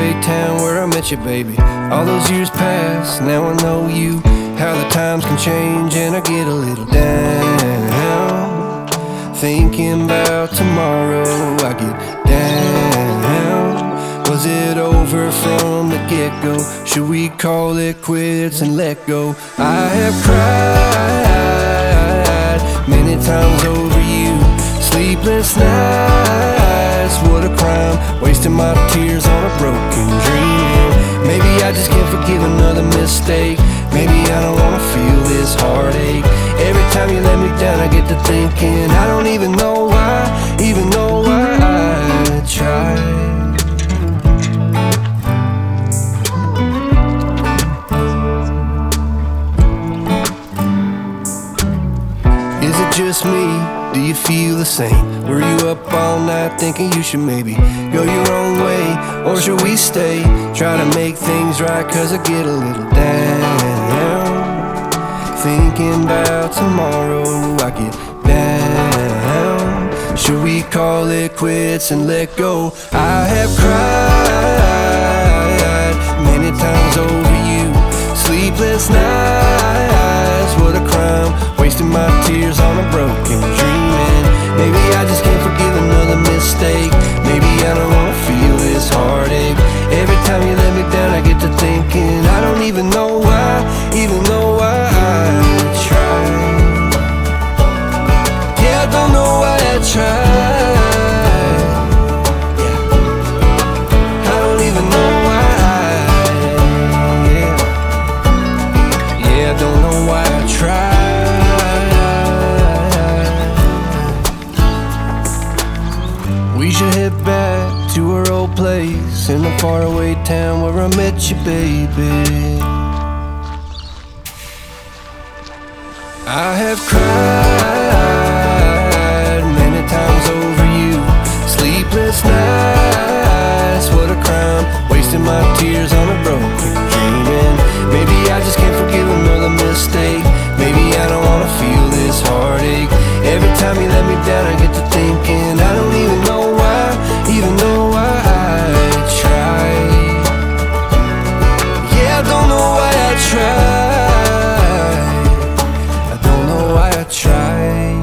faraway town where I met you, baby. All those years past, now I know you. How the times can change and I get a little down, thinking about tomorrow. I get down. Was it over from the get-go? Should we call it quits and let go? I have cried many times over you. Sleepless nights, what a crime, wasting my tears on a broken dream. Maybe I just can't forgive another mistake. Maybe I don't wanna feel this heartache. Every time you let me down, I get to thinking I don't even know why I tried. Is it just me? Do you feel the same? Were you up all night thinking you should maybe go your own way? Or should we stay, try to make things right? Cause I get a little down, thinking about tomorrow. I get down. Should we call it quits and let go? I have cried many times over you. Sleepless nights, what a crime, wasting my tears on a broken dream. Maybe I just can't forgive another mistake. Maybe I don't wanna feel this heartache. Every time you let me down, I get to thinking I don't even know why I tried. Yeah, I don't know why I tried. Yeah, I don't even know why. Yeah, I don't know why I tried. We should head back to our old place in the faraway town where I met you, baby. I have cried many times over you. Sleepless nights, what a crime, wasting my tears on a broken dream. Maybe I just can't forgive another mistake. Maybe I don't wanna feel this heartache. Every time you let me down, I get to thinking I don't even know why I tried. Yeah, I don't know why I tried. I don't know why I tried.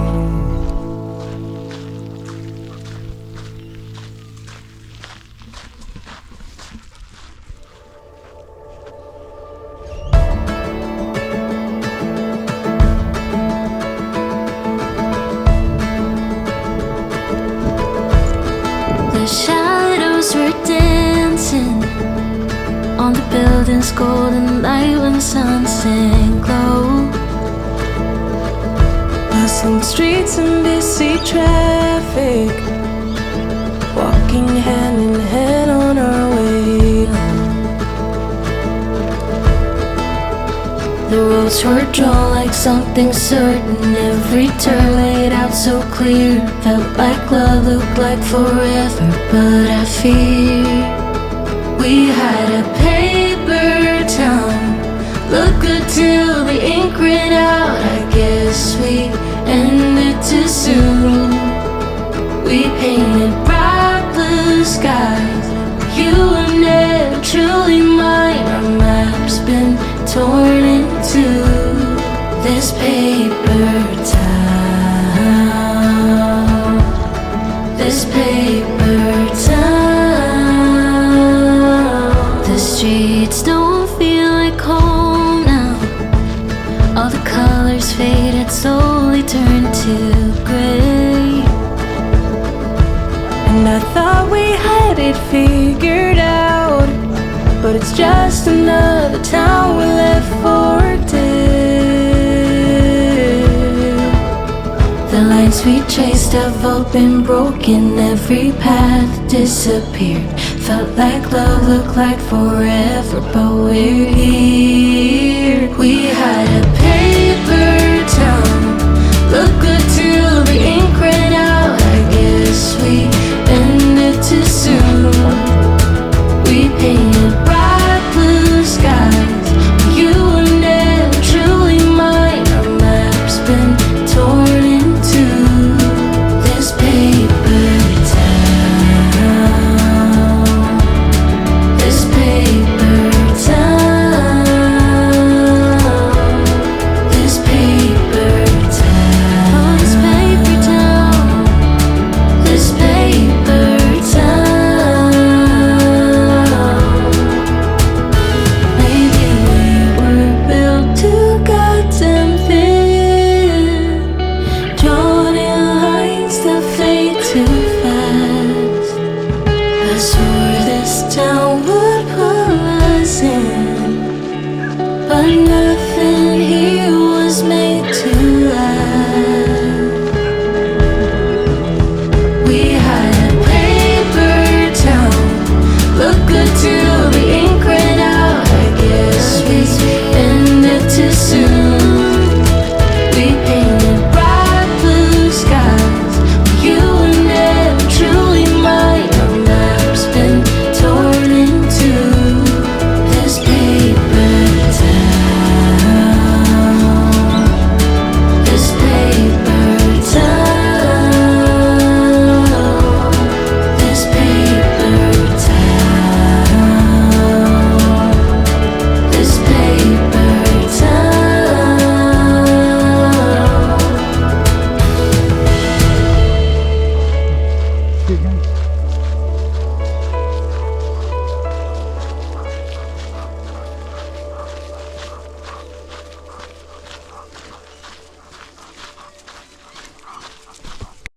The shadows were dancing on the building's golden light when sun sank low. Bustling streets and busy traffic, walking hand in hand on our way home. The roads were drawn like something certain, every turn laid out so clear. Felt like love, looked like forever, but I fear we had a paper town. Looked good till the ink ran out. I guess we ended too soon. We painted bright blue skies, you were never truly mine. Our map's been torn into this paper town, this paper town. The streets don't feel like home now. All the colors faded, slowly turned to gray. And I thought we had it figured out, but it's just another town we left for dead. The lines we chased have all been broken, every path disappeared. Felt like love, looked like forever, but we're here. We had a paper town, looked good till the ink ran out. I guess we ended too soon. We painted bright blue skies, you were never truly mine. Our map's been torn into this paper town, this I never